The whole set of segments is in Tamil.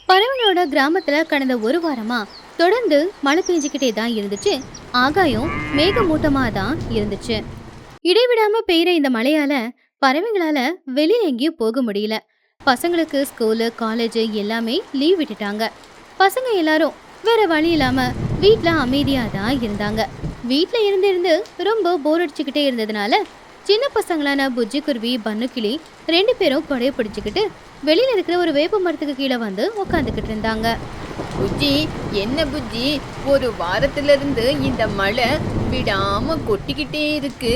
பறவைகளோட கிராமத்துல கடந்த ஒரு வாரமா தொடர்ந்து மழை பெஞ்சுக்கிட்டே தான் இருந்துச்சு. ஆகாயம் மேகமூட்டமா தான் இருந்துச்சு. இடைவிடாம பெய்யுற இந்த மழையால பறவைகளால வெளியில எங்கேயும் போக முடியல. பசங்களுக்கு ஸ்கூலு காலேஜ் எல்லாமே லீவ் விட்டுட்டாங்க. பசங்க எல்லாரும் வேற வழி இல்லாம வீட்ல அமைதியா தான் இருந்தாங்க. வீட்ல இருந்து இருந்து ரொம்ப போர் அடிச்சுக்கிட்டே இருந்ததுனால சின்ன பசங்களான புஜ்ஜி குருவி பன்னுக்கிளி ரெண்டு பேரும் கொடைய பிடிச்சுக்கிட்டு வெளியில இருக்கிற ஒரு வேப்ப மரத்துக்கு கீழே வந்து உட்காந்துக்கிட்டு இருந்தாங்க. புஜ்ஜி, என்ன புஜ்ஜி, ஒரு வாரத்துல இருந்து இந்த மழை விடாம கொட்டிக்கிட்டே இருக்கு.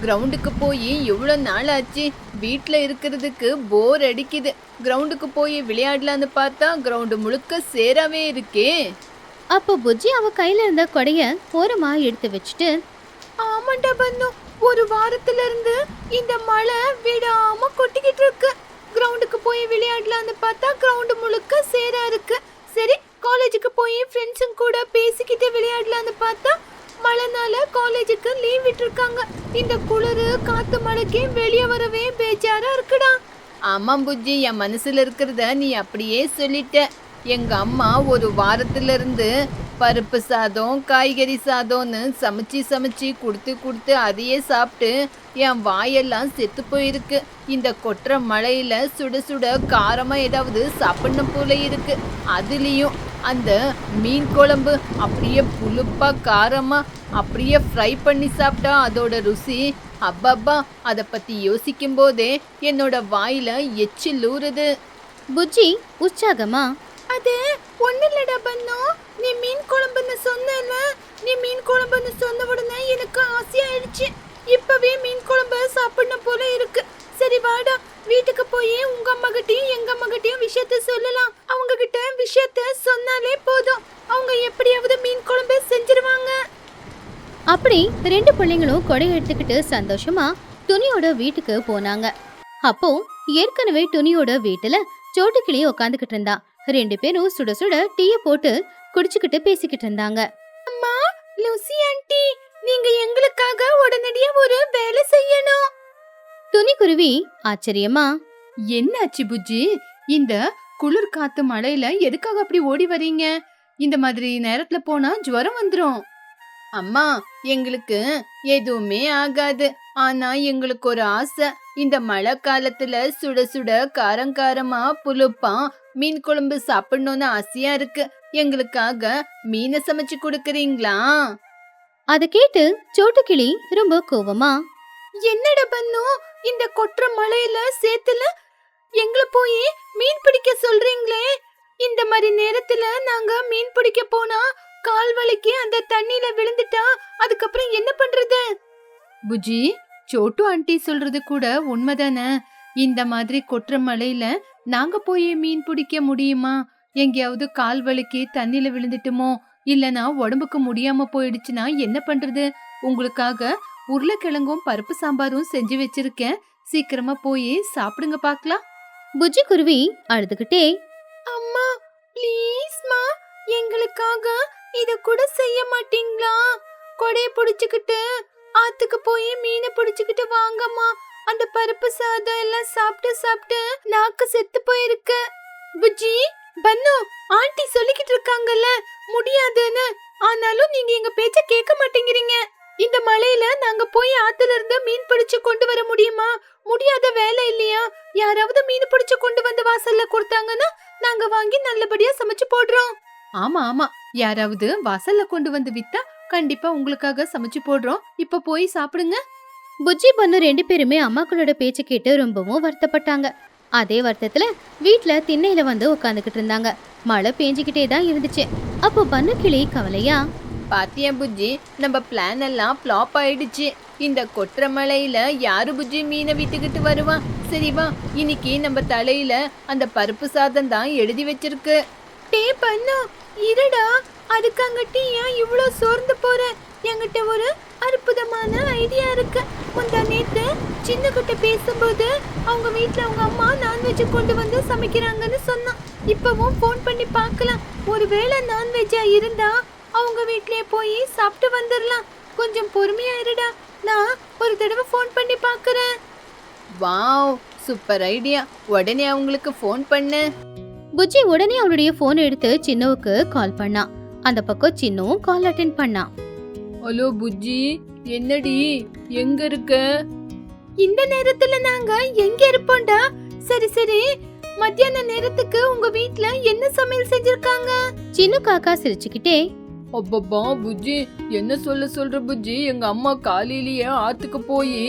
கிரவுண்டுக்கு போய் எவ்வளோ நாள் ஆச்சு. வீட்டில் இருக்கிறதுக்கு போர் அடிக்குது. கிரவுண்டுக்கு போய் விளையாடலான்னு பார்த்தா கிரவுண்டு முழுக்க சேராவே இருக்கே. அப்போ புஜ்ஜி அவ கையில இருந்த கொடைய ஓரமா எடுத்து வச்சுட்டு, ஆமாண்டா பன்னு, ஒரு வாரத்துல இருந்து இந்த மழை விடாம கொட்டிக்கிட்டு இருக்கு. கிரவுண்டுக்கு போய் விளையாடலான்னு பார்த்தா கிரவுண்டு முழுக்க சேரா இருக்கு. சரி, காலேஜுக்கு போய் ஃப்ரெண்ட்ஸுங்க கூட பேசிக்கிட்டு விளையாடலான்னு பார்த்தா மழைனால காலேஜுக்கு லீவ் விட்டுருக்காங்க. இந்த குளிரு காத்து மழைக்கு வெளியே வரவே பேஜாரா இருக்குடா. ஆமாம் புஜ்ஜி, என் மனசுல இருக்கிறத நீ அப்படியே சொல்லிட்ட. எங்க அம்மா ஒரு வாரத்துல இருந்து பருப்பு சாதம் காய்கறி சாதம்னு சமைச்சு சமைச்சு கொடுத்து கொடுத்து அதையே சாப்பிட்டு என் வாயெல்லாம் செத்து போயிருக்கு. இந்த கொட்டுற மழையில சுட சுட காரமா ஏதாவது சாப்பிடணும் போல இருக்கு. அதுலேயும் அந்த மீன் குழம்பு அப்படியே புழுப்பா காரமா அப்படியே ஃப்ரை பண்ணி சாப்பிட்டா அதோட ருசி அப்பப்பா. அதை பத்தி யோசிக்கும் போதே என்னோட வாயில எச்சில் ஊறுது. புஜ்ஜி உற்சாகமா, அது ஒண்ணு இல்லடா பண்ணோ, நீ மீன் குழம்புன்னு சொன்னல. நீ மீன் குழம்புன்னு சொன்ன உடனே எனக்கு ஆசையாயிடுச்சு. இப்பவே மீன் குழம்பு சாப்பிடணும் போல இருக்கு. சரி வாடா, வீட்டுக்கு போய் உங்க அம்மா கிட்டயும் எங்க அம்மா கிட்டயும் விஷயத்த சொல்லலாம். அவங்க கிட்ட விஷயத்த சொன்னாலே போதும், அவங்க எப்படியாவது மீன் குழம்பு செஞ்சிருவாங்க. அப்படி ரெண்டு பிள்ளைங்களும் கொடை எடுத்துக்கிட்டு சந்தோஷமா துணியோட வீட்டுக்கு போனாங்க. அப்போ ஏற்கனவே துணியோட வீட்டுல சோட்டுக்கிளி உட்காந்துக்கிட்டு இருந்தா. ரெண்டு பேரும் சுட சுட டீய போட்டு குடிச்சுக்கிட்டு பேசிக்கிட்டு இருந்தாங்க. அம்மா, லூசி ஆண்டி, நீங்க எங்களுக்காக உடனடியா ஒரு வேலை செய்யணும். துணி குருவி ஆச்சரியமா, என்னாச்சு புஜ்ஜி? இந்த குளிர் காத்து மழையில எதுக்காக அப்படி ஓடி வரீங்க? இந்த மாதிரி நேரத்துல போனா ஜுரம் வந்துரும். அம்மா, எங்களுக்கு எதுவுமே ஆகாது. ஆனா எங்களுக்கு ஒரு ஆசை. இந்த மழை காலத்துல சுட சுட காரங்காரமா புழுப்பா மீன் குழம்பு சாப்பிடணும்னு ஆசையா இருக்கு. எங்களுக்காக மீனை சமைச்சு கொடுக்கறீங்களா? அதை கேட்டு சோட்டுக்கிளி ரொம்ப கோவமா, என்னடா பண்ணு, இந்த கொற்ற மழையில சேத்துல எங்களை போய் மீன் பிடிக்க சொல்றீங்களே. இந்த மாதிரி நேரத்துல நாங்க மீன் பிடிக்க போனா கால் வலிக்கு அந்த தண்ணியில விழுந்துட்டா அதுக்கப்புறம் என்ன பண்றது? புஜி, சோட்டு ஆண்டி சொல்றது கூட உண்மைதானே. இந்த மாதிரி கொற்ற மழையில நாங்க போய் மீன் பிடிக்க முடியுமா? எங்கேயாவது கால் வலிக்கு தண்ணியில விழுந்துட்டுமோ, இல்லனா உடம்புக்கு முடியாம போயிடுச்சுன்னா என்ன பண்றது? உங்களுக்காக உருளைக்கிழங்கும் பருப்பு சாம்பாரும் செஞ்சு வச்சிருக்கேன். சீக்கிரமா போய் சாப்பிடுங்க பாக்கலாம். புஜ்ஜி குருவி அழுதுகிட்டே, அம்மா ப்ளீஸ்மா, எங்களுக்காக இத கூட செய்ய மாட்டீங்களா? கொடைய புடிச்சுக்கிட்டு ஆத்துக்கு போய் மீனை புடிச்சுக்கிட்டு வாங்கம்மா. அந்த பருப்பு சாதம் எல்லாம் சாப்பிட்டு சாப்பிட்டு நாக்கு செத்து போயிருக்கு. புஜ்ஜி, பன்னு, ஆண்டி சொல்லிக்கிட்டு இருக்காங்கல்ல முடியாதுன்னு. ஆனாலும் நீங்க எங்க பேச்ச கேட்க மாட்டேங்கிறீங்க. இந்த மழையில நாங்க போய் ஆத்துல இருந்து மீன் பிடிச்சு கொண்டு வர முடியுமா? முடியாத வேலை இல்லையா? யாராவது மீன் பிடிச்சு கொண்டு வந்து வாசல்ல கொடுத்தாங்கன்னா நாங்க வாங்கி நல்லபடியா சமைச்சு போடுறோம். ஆமா ஆமா, யாராவது வாசல்ல கொண்டு வந்து வித்தா கண்டிப்பா உங்களுக்காக சமைச்சு போடுறோம். இப்ப போய் சாப்பிடுங்க. புஜ்ஜி பன்னு ரெண்டு பேருமே அம்மாக்களோட பேச்சு கேட்டு ரொம்பவும் வருத்தப்பட்டாங்க. அதே வருத்தத்துல வீட்ல திண்ணையில வந்து உட்காந்துக்கிட்டு இருந்தாங்க. மழை பேஞ்சுக்கிட்டே தான் இருந்துச்சு. அப்போ பன்னுக்கிளி கவலையா, பாத்தியா புஜ்ஜி, நம்ம பிளான் எல்லாம் ஃப்ளாப் ஆயிடுச்சு. இந்த கொற்ற மழையில யாரு புஜ்ஜி மீனை விட்டுக்கிட்டு வருவா? சரி வா, இன்னைக்கு நம்ம தலையில அந்த பருப்பு சாதம் தான் எழுதி வச்சிருக்கு. டே பண்ணு, இருடா, அதுக்காங்கட்டி ஏன் இவ்ளோ சோர்ந்து போற? என்கிட்ட ஒரு அற்புதமான ஐடியா இருக்கு. முந்தா நேத்து சின்ன கிட்ட பேசும்போது அவங்க வீட்ல அவங்க அம்மா நான்வெஜ் கொண்டு வந்து சமைக்கிறாங்கன்னு சொன்னான். இப்பவும் ஃபோன் பண்ணி பார்க்கலாம். ஒருவேளை நான்வெஜ்ஜா இருந்தா அவங்க வீட்லயே போய் சாப்பிட்டு வந்துடலாம். கொஞ்சம் பொறுமையா இருடா, நான் ஒரு தடவை ஃபோன் பண்ணி பார்க்கறேன். Wow, super idea. உடனே அவங்களுக்கு ஃபோன் பண்ணு. புஜ்ஜி உடனே அவளுடைய போன் எடுத்து சின்னுவுக்கு கால் பண்ணா. அந்த பக்கம் சின்னுவும் கால் அட்டென்ட் பண்ணா. ஹலோ புஜ்ஜி, என்னடி எங்க இருக்க? இந்த நேரத்துல நாங்க எங்க இருப்போம்டா? சரி சரி, மத்தியான நேரத்துக்கு உங்க வீட்ல என்ன சமையல் செஞ்சிருக்காங்க? சின்னு காக்கா சிரிச்சுக்கிட்டே, அப்பப்பா புஜ்ஜி, என்ன சொல்ற புஜ்ஜி, எங்க அம்மா காலையிலேயே ஆத்துக்கு போய்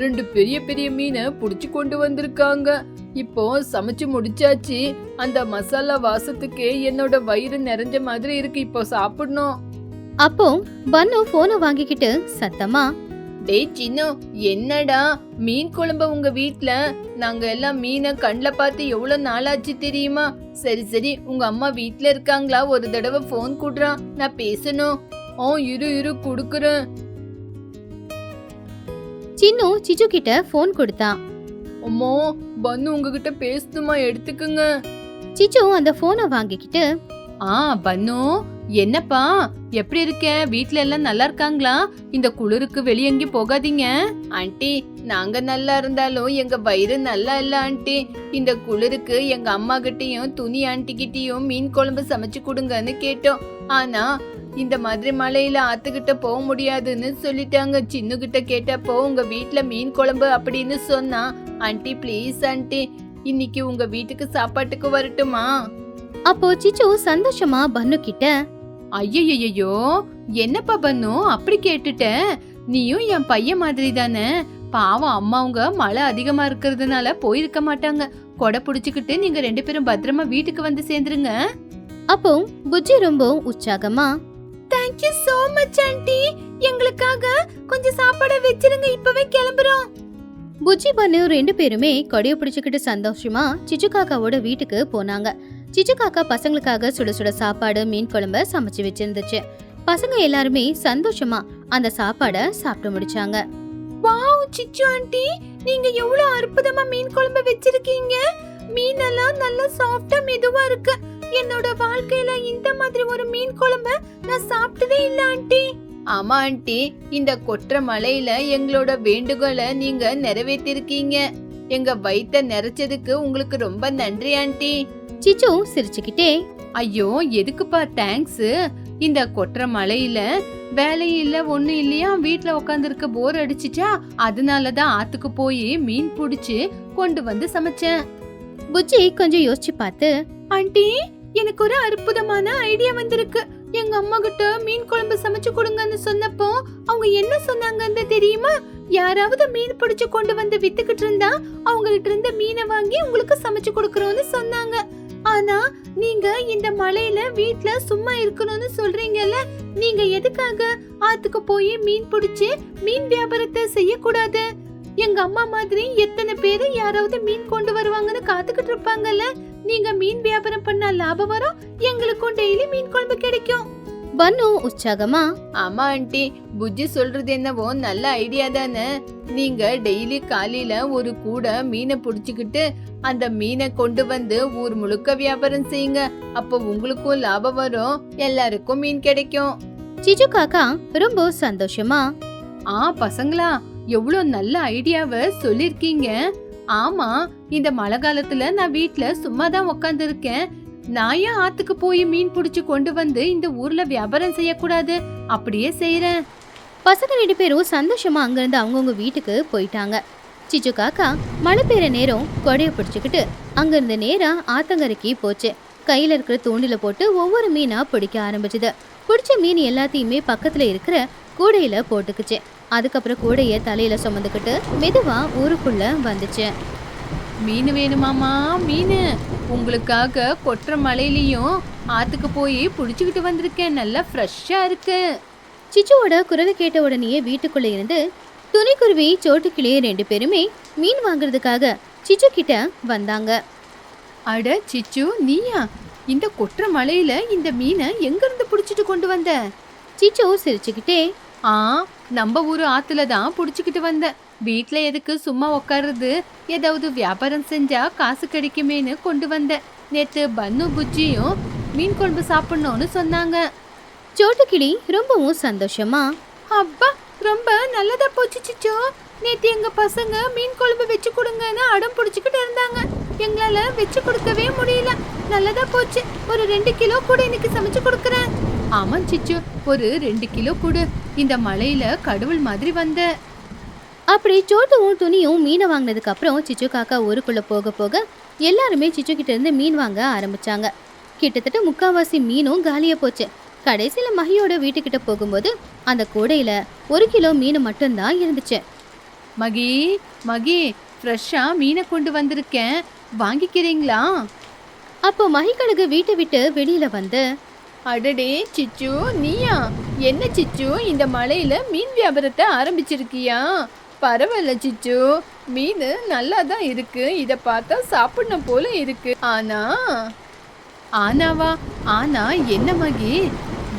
2 பெரிய பெரிய மீனை புடிச்சு கொண்டு வந்திருக்காங்க. இப்போ சமைச்சு முடிச்சாச்சு. அந்த மசாலா வாசத்துக்கு என்னோட வயிறு நிறைஞ்ச மாதிரி இருக்கு. இப்போ சாப்பிடணும். அப்போ பன்னு போனை வாங்கிக்கிட்டு சத்தமா, டேய் சின்னு, என்னடா மீன் குழம்பு உங்க வீட்ல? நாங்க எல்லாம் மீனை கண்ல பார்த்து எவ்வளவு நாளாச்சு தெரியுமா? சரி சரி, உங்க அம்மா வீட்ல இருக்காங்களா? ஒரு தடவை போன் குடுறா, நான் பேசணும். இரு குடுக்குறேன். சின்னு சிச்சு கிட்ட போன் கொடுத்தான். அம்மா, பன்னு உங்ககிட்ட பேசணுமா? எடுத்துக்குங்க. சிச்சு அந்த போனை வாங்கிக்கிட்டு, பன்னு, என்னப்பா எப்படி இருக்க? வீட்ல எல்லாம் நல்லா இருக்காங்களா? இந்த குளிருக்கு வெளிய எங்கேயும் போகாதீங்க. ஆண்டி, நாங்க நல்லா இருந்தாலும் எங்க வயிறு நல்லா இல்ல ஆண்டி. இந்த குளிருக்கு எங்க அம்மா கிட்டயும் துணி ஆண்டி கிட்டயும் மீன் குழம்பு சமைச்சு கொடுங்கன்னு கேட்டோம். ஆனா இந்த மாதிரி மழையில ஆத்துக்கிட்ட போக முடியாதுன்னு சொல்லிட்டாங்க. சின்ன கிட்ட கேட்டப்போ உங்க வீட்ல மீன் குழம்பு அப்படின்னு சொன்னா. ஆண்டி ப்ளீஸ் ஆண்டி, இன்னைக்கு உங்க வீட்டுக்கு சாப்பாட்டுக்கு வரட்டுமா? அப்போ சிச்சு சந்தோஷமா பன்னு கிட்ட, ஐயோ, என்னப்பா பன்னு அப்படி கேட்டுட்ட? நீயும் என் பையன் மாதிரி தானே. பாவம் அம்மாவுங்க மழை அதிகமா இருக்கிறதுனால போயிருக்க மாட்டாங்க. கொடை புடிச்சுக்கிட்டு நீங்க 2 பேரும் பத்திரமா வீட்டுக்கு வந்து சேர்ந்துருங்க. அப்போ புஜ்ஜி ரொம்ப உற்சாகமா, thank you so much aunty. எங்களுக்காக கொஞ்சம் சாப்பாடு வெச்சிருங்க, இப்பவே கிளம்புறோம். புஜ்ஜி பன்னு 2 பேருமே கொடைய பிடிச்சுக்கிட்டு சந்தோஷமா சிச்சு காக்காவோட வீட்டுக்கு போனாங்க. சிச்சு காக்கா பசங்களுக்காக சுட சுட சாப்பாடு மீன் குழம்ப சமைச்சு வச்சிருந்துச்சு. பசங்க எல்லாருமே சந்தோஷமா அந்த சாப்பாட சாப்பிட்டு முடிச்சாங்க. வாவ் சிச்சு ஆண்டி, நீங்க எவ்வளவு அற்புதமா மீன் குழம்பு வச்சிருக்கீங்க. மீனெல்லாம் நல்லா சாஃப்டா மெதுவா இருக்கு. என்னோட வாழ்க்கையில இந்த மாதிரி ஒரு மீன் குழம்பு நான் சாப்பிட்டதே இல்ல ஆண்டி. ஆமா ஆண்டி, இந்த கொற்ற மழையில எங்களோட வேண்டுகோளை நீங்க நிறைவேற்றிருக்கீங்க. எங்க வயித்தை நிறைச்சதுக்கு உங்களுக்கு ரொம்ப நன்றி ஆண்டி. சிச்சு சிரிச்சுக்கிட்டே, ஐயோ எதுக்குப்பா தேங்க்ஸ். இந்த கொற்ற மழையில வேலையும் இல்ல ஒண்ணும் இல்லையா, வீட்டுல உட்கார்ந்து இருக்க போர் அடிச்சுச்சா, அதனாலதான் ஆத்துக்கு போய் மீன் புடிச்சு கொண்டு வந்து சமைச்சேன். புஜ்ஜி கொஞ்சம் யோசிச்சு பார்த்து, ஆண்டி எனக்கு ஒரு அற்புதமான ஐடியா வந்திருக்கு. எங்க அம்மா கிட்ட மீன் குழம்பு சமைச்சு கொடுங்கன்னு சொன்னப்போ அவங்க என்ன சொன்னாங்கன்னு தெரியுமா? யாராவது மீன் பிடிச்சு கொண்டு வந்து வித்துக்கிட்டு இருந்தா அவங்ககிட்ட இருந்து மீனை வாங்கி உங்களுக்கு சமைச்சு கொடுக்கறோம்னு சொன்னாங்க. ஆனா நீங்க இந்த மழையில வீட்ல சும்மா இருக்கணும்னு சொல்றீங்கல்ல, நீங்க எதுக்காக ஆத்துக்கு போய் மீன் பிடிச்சு மீன் வியாபாரத்தை செய்யக்கூடாது? எங்க அம்மா மாதிரி எத்தனை பேரு யாராவது மீன் கொண்டு வருவாங்கன்னு காத்துக்கிட்டு இருப்பாங்கல்ல. நீங்க மீன் வியாபாரம் பண்ணா லாபம் வரும், எங்களுக்கும் டெய்லி மீன் குழம்பு கிடைக்கும். பன்னு உற்சாகமா, ஆமா ஆண்டி, புஜ்ஜி சொல்றது என்னவோ நல்ல ஐடியா தானே. நீங்க டெய்லி காலையில ஒரு கூட மீனை புடிச்சுக்கிட்டு அந்த மீனை கொண்டு வந்து ஊர் முழுக்க வியாபாரம் செய்யுங்க. அப்போ உங்களுக்கும் லாபம் வரும், எல்லாருக்கும் மீன் கிடைக்கும். சிச்சு காக்கா ரொம்ப சந்தோஷமா, பசங்களா, எவ்வளவு நல்ல ஐடியாவை சொல்லிருக்கீங்க. ஆமா, இந்த மழை காலத்துல நான் வீட்ல சும்மா தான் உட்கார்ந்து இருக்கேன். நான் ஏன் ஆத்துக்கு போய் மீன் புடிச்சு கொண்டு வந்து இந்த ஊர்ல வியாபாரம் செய்யக்கூடாது? அப்படியே செய்யறேன். பசங்க 2 பேரும் சந்தோஷமா அங்கிருந்து அவங்கவுங்க வீட்டுக்கு போயிட்டாங்க. சிச்சு காக்கா மழை பெய்யுற நேரம் கொடைய பிடிச்சுக்கிட்டு அங்கிருந்து நேரா ஆத்தங்கரைக்கு போச்சு. கையில இருக்கிற தூண்டில போட்டு ஒவ்வொரு மீனா பிடிக்க ஆரம்பிச்சுது. பிடிச்ச மீன் எல்லாத்தையுமே பக்கத்துல இருக்கிற கூடையில போட்டுக்குச்சு. அதுக்கப்புறம் கூடைய தலையில சுமந்துக்கிட்டு மெதுவா ஊருக்குள்ள வந்துச்சு. மீன் வேணுமாமா? மீன் உங்களுக்காக கொற்ற மழையிலயும் ஆத்துக்கு போய் புடிச்சுக்கிட்டு வந்திருக்கேன். நல்லா ஃப்ரெஷ்ஷா இருக்கு. சிச்சுவோட குரலை கேட்ட உடனே வீட்டுக்குள்ள இருந்து துணிக்குருவி சோட்டுக்கிளியே 2 பேருமே மீன் வாங்குறதுக்காக சிச்சு கிட்ட வந்தாங்க. அட சிச்சு, நீயா? இந்த கொற்ற மழையில இந்த மீனை எங்க இருந்து புடிச்சிட்டு கொண்டு வந்த? சிச்சு சிரிச்சுக்கிட்டே, நம்ம ஊரு ஆத்துல தான் புடிச்சுக்கிட்டு வந்த. வீட்ல எதுக்கு சும்மா உட்காருது, ஏதாவது வியாபாரம் செஞ்சா காசு கிடைக்குமேன்னு கொண்டு வந்த. நேத்து பன்னு புஜ்ஜியும் மீன் குழம்பு சாப்பிடணும்னு சொன்னாங்க. சோட்டுக்கிளி ரொம்பவும் சந்தோஷமா, அப்பா ரொம்ப நல்லதா போச்சு சிச்சோ. நேத்து எங்க பசங்க மீன் குழம்பு வச்சு கொடுங்கன்னு அடம் பிடிச்சுக்கிட்டு இருந்தாங்க. எங்களால வச்சு கொடுக்கவே முடியல. நல்லதா போச்சு. ஒரு 2 கிலோ கூட இன்னைக்கு சமைச்சு கொடுக்கறேன். ஆமா சிச்சு, ஒரு 2 கிலோ கொடு. இந்த மலையில கடவுள் மாதிரி வந்த. அப்படி சோட்டுவும் துணியும் மீனை வாங்கினதுக்கு அப்புறம் சிச்சு காக்கா ஊருக்குள்ள போக போக எல்லாருமே சிச்சு கிட்ட இருந்து மீன் வாங்க ஆரம்பிச்சாங்க. கிட்டத்தட்ட முக்காவாசி மீனும் காலியா போச்சு. கடைசியில மகியோட வீட்டுக்கிட்ட போகும்போது அந்த கூடையில 1 கிலோ மீன் மட்டும்தான் இருந்துச்சு. மகி மகி, ஃப்ரெஷ்ஷா மீனை கொண்டு வந்திருக்கேன், வாங்கிக்கிறீங்களா? அப்போ மகிக்கழுகு வீட்டை விட்டு வெளியில வந்து, அடடே சிச்சு, நீயா? என்ன சிச்சு, இந்த மலையில மீன் வியாபாரத்தை ஆரம்பிச்சிருக்கியா? பரவாயில்ல சிச்சு, மீன் நல்லா தான் இருக்கு. இத பார்த்தா சாப்பிடணும் போல இருக்கு. ஆனாவா? ஆனா என்ன மகி,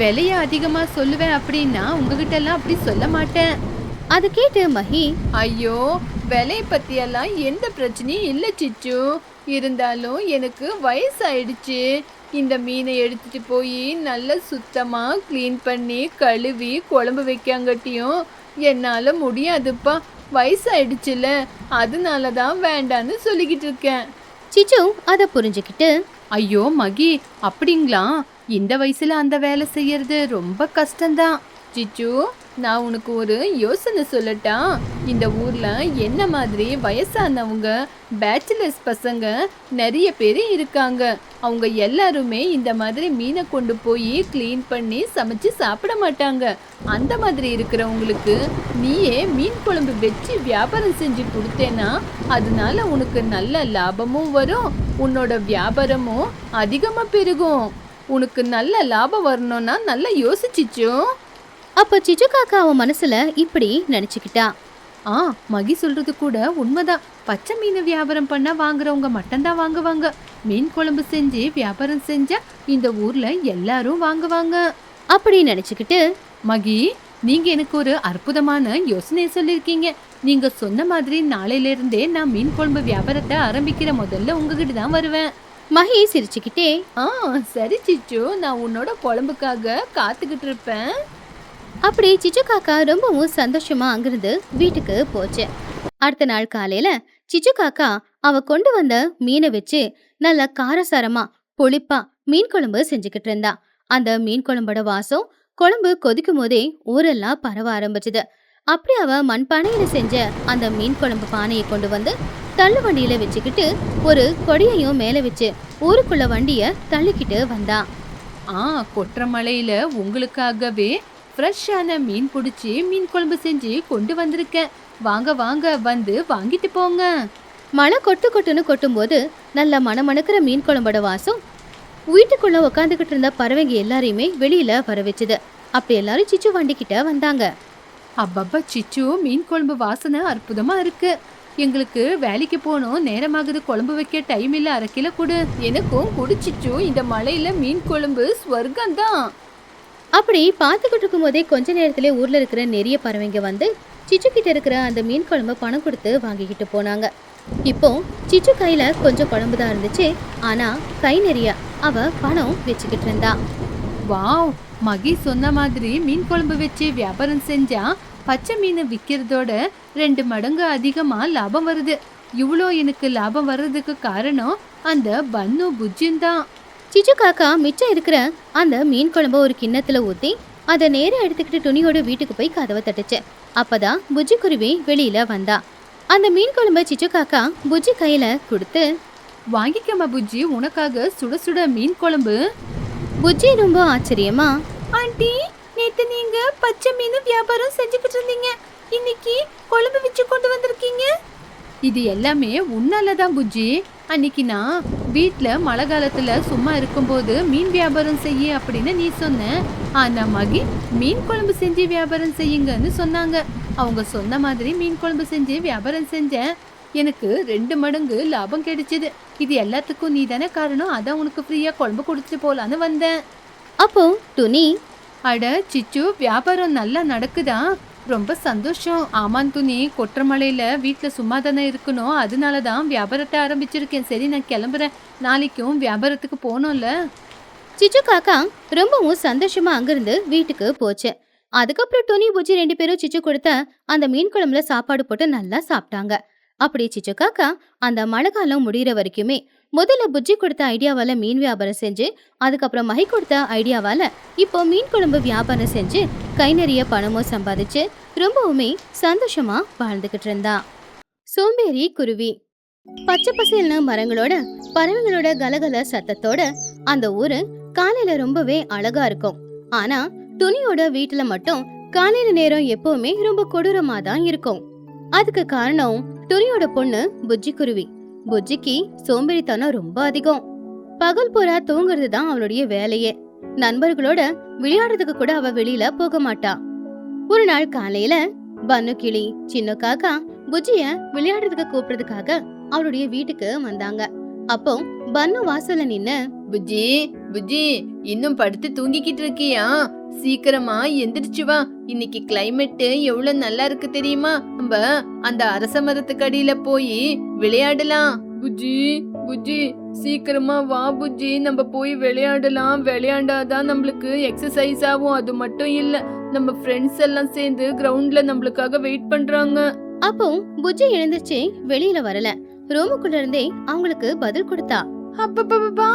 விலைய அதிகமா சொல்லுவேன் அப்படின்னா உங்ககிட்ட எல்லாம் அப்படி சொல்ல மாட்டேன். அதை கேட்டு மகி, ஐயோ, விலை பத்தியெல்லாம் எந்த பிரச்சனையும் இல்லை சிச்சு. இருந்தாலும் எனக்கு வயசாயிடுச்சு. இந்த மீனை எடுத்துட்டு போய் நல்லா சுத்தமா க்ளீன் பண்ணி கழுவி குழம்பு வைக்காங்கட்டியும் என்னால முடியாதுப்பா. வயசாயிடுச்சுல, அதனால தான் வேண்டான்னு சொல்லிக்கிட்டு இருக்கேன். சிச்சு அதை புரிஞ்சுக்கிட்டு, ஐயோ மகி, அப்படிங்களா? இந்த வயசுல அந்த வேலை செய்யறது ரொம்ப கஷ்டம்தான். சிச்சு, நான் உனக்கு ஒரு யோசனை சொல்லட்டா? இந்த ஊர்ல என்ன மாதிரி வயசானவங்க பேச்சுலர்ஸ் பசங்க நிறைய பேர் இருக்காங்க. அவங்க எல்லாருமே இந்த மாதிரி மீனை கொண்டு போய் க்ளீன் பண்ணி சமைச்சு சாப்பிட மாட்டாங்க. அந்த மாதிரி இருக்கிறவங்களுக்கு நீயே மீன் குழம்பு வச்சு வியாபாரம் செஞ்சு கொடுத்தேன்னா அதனால உனக்கு நல்ல லாபமும் வரும், உன்னோட வியாபாரமும் அதிகமா பெருகும். உனக்கு நல்ல லாபம் வரணும்னா நல்லா யோசிச்சிச்சோ. அப்போ சிச்சு காக்கா அவன் மனசுல இப்படி நினைச்சுக்கிட்டா. மகி சொல்றது கூட உண்மைதான். பச்சை மீன் வியாபாரம் பண்ண வாங்குறவங்க மட்டும்தான் வாங்குவாங்க. மீன் குழம்பு செஞ்சு வியாபாரம் செஞ்சா இந்த ஊர்ல எல்லாரும் வாங்குவாங்க. அப்படி நினைச்சுக்கிட்டு, மகி, நீங்க எனக்கு ஒரு அற்புதமான யோசனை சொல்லிருக்கீங்க. நீங்க சொன்ன மாதிரி நாளையில இருந்தே நான் மீன் குழம்பு வியாபாரத்தை ஆரம்பிக்கிற முதல்ல உங்ககிட்ட தான் வருவேன். மகி சிரிச்சுக்கிட்டே, சரி சிச்சு, நான் உன்னோட குழம்புக்காக காத்துக்கிட்டு இருப்பேன். அப்படி சிச்சு காக்கா ரொம்பவும் சந்தோஷமா அங்கிருந்து வீட்டுக்கு போச்சு. அடுத்த நாள் காலையில சிச்சு காக்கா அவ கொண்டு வந்த மீனை வச்சு நல்ல காரசாரமா புளிப்பா மீன் குழம்பு செஞ்சுக்கிட்டு இருந்தா. அந்த மீன் குழம்போட வாசம் குழம்பு கொதிக்கும் போதே ஊரெல்லாம் பரவ ஆரம்பிச்சுது. அப்படி அவ மண்பானையில செஞ்ச அந்த மீன் குழம்பு பானையை கொண்டு வந்து தள்ளு வண்டியில வச்சுக்கிட்டு ஒரு கொடியையும் மேல வச்சு ஊருக்குள்ள வண்டிய தள்ளிக்கிட்டு வந்தா. கொற்ற மலையில உங்களுக்காகவே ஃப்ரெஷ்ஷான மீன் பிடிச்சி மீன் குழம்பு செஞ்சு கொண்டு வந்திருக்கேன். வாங்க வாங்க, வந்து வாங்கிட்டு போங்க. மழை கொட்டு கொட்டுன்னு கொட்டும் போது நல்ல மணமணக்கிற மீன் குழம்போட வாசம் வீட்டுக்குள்ள உக்காந்துக்கிட்டு இருந்த பறவைங்க எல்லாரையுமே வெளியில வர வச்சுது. அப்படி எல்லாரும் சிச்சு வண்டிக்கிட்ட வந்தாங்க. அப்பப்பா சிச்சு, மீன் குழம்பு வாசனை அற்புதமா இருக்கு. எங்களுக்கு வேலைக்கு போகணும், நேரமாகுது, குழம்பு வைக்க டைம் இல்லை, 1/2 கிலோ கொடு. எனக்கும் குடிச்சிச்சு. இந்த மலையில மீன் குழம்பு ஸ்வர்க்கம் தான். அப்படி பார்த்துக்கிட்டு இருக்கும் போதே கொஞ்ச நேரத்திலே ஊர்ல இருக்கிற நிறைய பறவைங்க வந்து சிச்சு கிட்ட இருக்கிற அந்த மீன் குழம்பு பணம் கொடுத்து வாங்கிக்கிட்டு போனாங்க. இப்போ சிச்சு கையில கொஞ்சம் குழம்பு தான் இருந்துச்சு. ஆனா கை நிறைய அவ பணம் வச்சுக்கிட்டு இருந்தா. வாவ், மகி சொன்ன மாதிரி மீன் குழம்பு வச்சு வியாபாரம் செஞ்சா பச்சை மீன் விற்கிறதோட 2 மடங்கு அதிகமா லாபம் வருது. இவ்வளோ எனக்கு லாபம் வர்றதுக்கு காரணம் அந்த பன்னு புஜ்ஜியும் தான். சிச்சு காக்கா மிச்சம் இருக்கிற அந்த மீன் குழம்ப ஒரு கிண்ணத்துல ஊத்தி அதை நேரம் எடுத்துக்கிட்டு துணியோட வீட்டுக்கு போய் கதவை தட்டுச்சு. அப்பதான் புஜ்ஜி குருவி வெளியில வந்தா. அந்த மீன் குழம்ப சிச்சு காக்கா புஜ்ஜி கையில கொடுத்து, வாங்கிக்கம்மா புஜ்ஜி, உனக்காக சுட சுட மீன் குழம்பு. புஜ்ஜி ரொம்ப ஆச்சரியமா, ஆண்டி, நேத்து நீங்க பச்சை மீன் வியாபாரம் செஞ்சுக்கிட்டு இருந்தீங்க, இன்னைக்கு குழம்பு வச்சு கொண்டு வந்திருக்கீங்க. இது எல்லாமே உன்னாலதான் புஜ்ஜி. அன்னைக்கு நான் வீட்டுல மழை காலத்துல சும்மா இருக்கும்போது மீன் வியாபாரம் செய்ய அப்படின்னு நீ சொன்ன. ஆனா மகி மீன் குழம்பு செஞ்சு வியாபாரம் செய்யுங்கன்னு சொன்னாங்க. அவங்க சொன்ன மாதிரி மீன் குழம்பு செஞ்சு வியாபாரம் செஞ்சேன். எனக்கு 2 மடங்கு லாபம் கிடைச்சது. இது எல்லாத்துக்கும் நீ தானே காரணம். அதான் உனக்கு ஃப்ரீயா குழம்பு கொடுத்துட்டு போலான்னு வந்தேன். அப்போ துணி, அட சிச்சு, வியாபாரம் நல்லா நடக்குதா? ரொம்ப சந்தோஷம். ஆமான் துணி, கொற்றமலையில வீட்டுல சும்மா தானே இருக்கணும், அதனாலதான் வியாபாரத்தை ஆரம்பிச்சிருக்கேன். சரி, நான் கிளம்புறேன். நாளைக்கும் வியாபாரத்துக்கு போனோம்ல. சிச்சு காக்கா ரொம்பவும் சந்தோஷமா அங்கிருந்து வீட்டுக்கு போச்சு. அதுக்கப்புறம் டோனி புஜ்ஜி 2 பேரும் சிச்சு கொடுத்த அந்த மீன் குழம்புல சாப்பாடு போட்டு நல்லா சாப்பிட்டாங்க. அப்படி சிச்சு காக்கா அந்த மழை காலம் முடியிற வரைக்குமே முதல்ல புஜ்ஜி கொடுத்த ஐடியாவால மீன் வியாபாரம் செஞ்சு, அதுக்கப்புறம் மகி கொடுத்த ஐடியாவால இப்போ மீன் குழம்பு வியாபாரம் செஞ்சு கை நிறைய பணமும் சம்பாதிச்சு ரொம்பவுமே சந்தோஷமா வாழ்ந்துகிட்டு இருந்தா. சோம்பேறி குருவி. பச்சை பசேல்னு மரங்களோட பறவைகளோட கலகல சத்தத்தோட அந்த ஊரு காலையில ரொம்பவே அழகா இருக்கும். ஆனா துணியோட வீட்டுல மட்டும் காலையில நேரம் எப்பவுமே ரொம்ப கொடூரமா தான் இருக்கும். அதுக்கு காரணம் துணியோட பொண்ணு புஜ்ஜி குருவி. புஜ்ஜிக்கு சோம்பேறித்தனம் ரொம்ப அதிகம். பகல் பூரா தூங்குறது தான் அவளுடைய வேலையே. நண்பர்களோட விளையாடுறதுக்கு கூட அவ வெளியில போக மாட்டா. ஒரு நாள் காலையில பன்னு கிளி சின்ன காக்கா புஜ்ஜிய விளையாடுறதுக்கு கூப்பிடுறதுக்காக அவளுடைய வீட்டுக்கு வந்தாங்க. அப்போ பன்னு வாசல்ல நின்னு, புஜ்ஜி புஜ்ஜி இன்னும் படுத்து தூங்கிக்கிட்டு இருக்கியா? சீக்கிரமா எந்திரிச்சு வா. இன்னைக்கு கிளைமேட் எவ்வளவு நல்லா இருக்கு தெரியுமா? நம்ம அந்த அரச மரத்துக்கு அடியில போய் விளையாடலாம். புஜ்ஜி புஜ்ஜி சீக்கிரமா வா புஜ்ஜி, நம்ம போய் விளையாடலாம். விளையாண்டாதான் நம்மளுக்கு எக்ஸசைஸ் ஆகும். அது மட்டும் இல்ல, நம்ம ஃப்ரெண்ட்ஸ் எல்லாம் சேர்ந்து கிரவுண்ட்ல நம்மளுக்காக வெயிட் பண்றாங்க. அப்போ புஜ்ஜி எழுந்திருச்சு வெளியில வரல. ரூமுக்குள்ள இருந்தே அவங்களுக்கு பதில் கொடுத்தா. அப்பப்பா,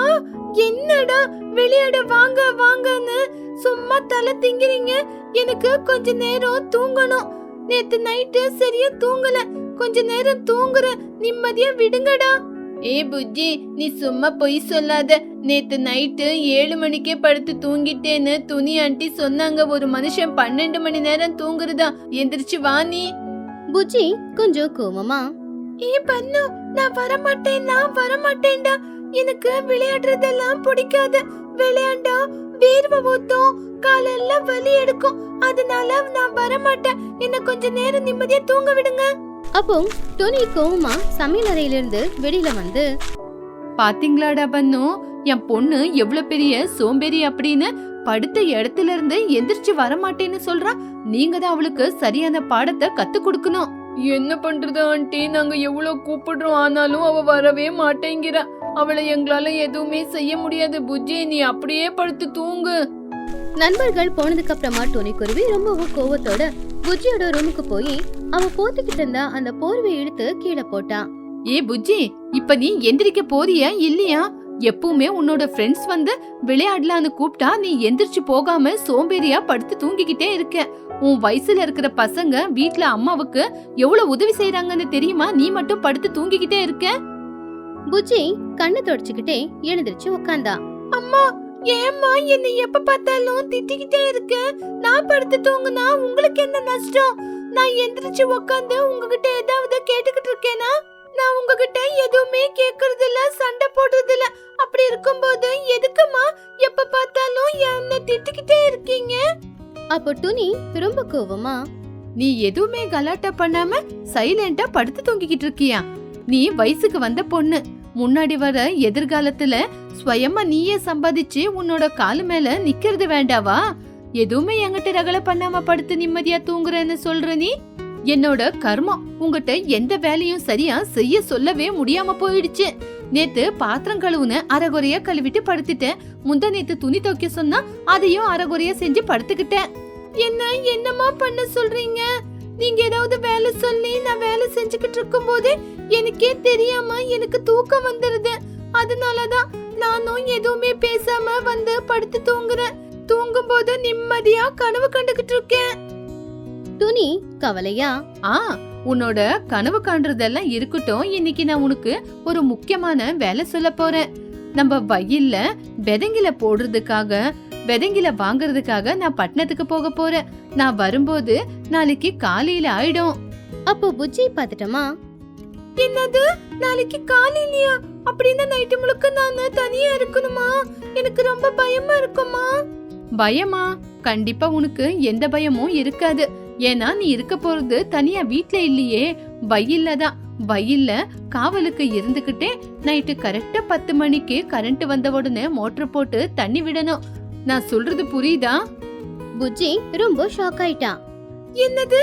என்னடா விளையாட வாங்க வாங்கன்னு சும்மா தலை திங்கிறீங்க? எனக்கு கொஞ்ச நேரம் தூங்கணும். நேத்து நைட்டு சரியா தூங்கல. கொஞ்ச நேரம் தூங்குறேன், நிம்மதியா விடுங்கடா. ஏ புஜ்ஜி, நீ சும்மா பொய் சொல்லாத. நேத்து நைட்டு 7 மணிக்கே படுத்து தூங்கிட்டேன்னு துணி ஆண்டி சொன்னாங்க. ஒரு மனுஷன் 12 மணி நேரம் தூங்குறதா. எந்திரிச்சு வா நீ. புஜ்ஜி கொஞ்சம் கோவமா, ஏ பண்ணு, நான் வரமாட்டேன்டா. எனக்கு விளையாடுறதெல்லாம் பிடிக்காது. விளையாண்டா வேர்வை ஊத்தும், காலெல்லாம் வலி எடுக்கும். அதனால நான் வரமாட்டேன். என்ன கொஞ்ச நேரம் நிம்மதியா தூங்க விடுங்க. அப்போ டோனி கோவமா சமையல் அறையில இருந்து வெளியில வந்து, பாத்தீங்களாடா பன்னு, என் பொண்ணு எவ்வளவு பெரிய சோம்பேறி அப்படின்னு படுத்த இடத்துல இருந்து எந்திரிச்சு வரமாட்டேன்னு சொல்றா. நீங்க தான் அவளுக்கு சரியான பாடத்தை கத்து கொடுக்கணும். என்ன பண்றது ஆண்டி, நாங்க எவ்வளவு கூப்பிடுறோம், ஆனாலும் அவ வரவே மாட்டேங்கிறா. அவளை எங்களால எதுவுமே செய்ய முடியாது. புஜ்ஜி, நீ அப்படியே படுத்து தூங்கு. நண்பர்கள் போனதுக்கு அப்புறமா டோனி குருவி ரொம்பவும் கோவத்தோட புஜ்ஜியோட ரூமுக்கு போய் அவ போத்திக்கிட்டு இருந்தா அந்த போர்வை இழுத்து கீழே போட்டா. ஏ புஜ்ஜி, இப்ப நீ எந்திரிக்க போறியா இல்லையா? எப்பவுமே உன்னோட ஃப்ரெண்ட்ஸ் வந்து விளையாடலான்னு கூப்பிட்டா நீ எந்திரிச்சு போகாம சோம்பேறியா படுத்து தூங்கிக்கிட்டே இருக்க. உன் வயசுல இருக்கிற பசங்க வீட்ல அம்மாவுக்கு எவ்வளவு உதவி செய்யறாங்கன்னு தெரியுமா? நீ மட்டும் படுத்து தூங்கிக்கிட்டே இருக்க. புஜ்ஜி கண்ணு தொடச்சுக்கிட்டே எழுந்திருச்சு உட்கார்ந்தா. அம்மா, ஏம்மா என்னை எப்ப பார்த்தாலும் திட்டிக்கிட்டே இருக்க? நான் படுத்து தூங்குனா உங்களுக்கு என்ன நஷ்டம்? நான் எந்திரிச்சு உட்காந்து உங்ககிட்ட ஏதாவது கேட்டுக்கிட்டு இருக்கேனா? நான் உங்ககிட்ட எதுவுமே கேக்குறது இல்ல, சண்டை போடுறது இல்ல. அப்படி இருக்கும்போது எதுக்குமா எப்ப பார்த்தாலும் என்ன திட்டிக்கிட்டே இருக்கீங்க? அப்போ துணி ரொம்ப கோவமா, நீ எதுவுமே கலாட்டா பண்ணாம சைலண்டா படுத்து தூங்கிக்கிட்டு இருக்கியா? நீ வயசுக்கு வந்த பொண்ணு. முன்னாடி வர எதிர்காலத்துல ஸ்வயமா நீயே சம்பாதிச்சு உன்னோட காலு மேல நிக்கிறது வேண்டாவா? எதுவுமே என்கிட்ட ரகலை பண்ணாம படுத்து நிம்மதியா தூங்குறேன்னு சொல்ற நீ? என்னோட கர்மம், உங்ககிட்ட எந்த வேலையும் சரியா செய்ய சொல்லவே முடியாம போயிடுச்சு. நேத்து பாத்திரம் கழுவுன அரைகுறையா கழுவிட்டு படுத்துட்டேன். முந்தா நேத்து துணி துவைக்க சொன்னா அதையும் அரைகுறையா செஞ்சு படுத்துக்கிட்டேன். என்னமா பண்ண சொல்றீங்க? நீங்க ஏதாவது வேலை சொல்லி நான் வேலை செஞ்சுக்கிட்டு இருக்கும் போது எனக்கே தெரியாம எனக்கு தூக்கம் வந்துருது. அதனாலதான் நானும் எதுவுமே பேசாம வந்து படுத்து தூங்குறேன். தூங்கும் போது நிம்மதியா கனவு கண்டுகிட்டு இருக்கேன். துணி கவலையா, உன்னோட கனவு காண்றதெல்லாம் இருக்கட்டும். இன்னைக்கு நான் உனக்கு ஒரு முக்கியமான வேலை சொல்ல போறேன். நம்ம வயல்ல விதைங்கள போடுறதுக்காக, விதைங்கள வாங்குறதுக்காக நான் பட்டணத்துக்கு போக போறேன். நான் வரும்போது நாளைக்கு காலையில ஆயிடும். அப்போ புஜ்ஜி பாத்துட்டமா, என்னது நாளைக்கு காலையிலயா? அப்படின்னா நைட்டு முழுக்க நான் தனியா இருக்கணுமா? எனக்கு ரொம்ப பயமா இருக்குமா? பயமா? கண்டிப்பா உனக்கு எந்த பயமும் இருக்காது. ஏன்னா நீ இருக்க போறது தனியா வீட்ல இல்லையே, வயல்ல தான். வயல்ல காவலுக்கு இருந்துகிட்டே நைட்டு கரெக்டா 10 மணிக்கு கரண்ட் வந்த உடனே மோட்டர் போட்டு தண்ணி விடணும். நான் சொல்றது புரியுதா? புஜ்ஜி ரொம்ப ஷாக் ஆயிட்டா. என்னது,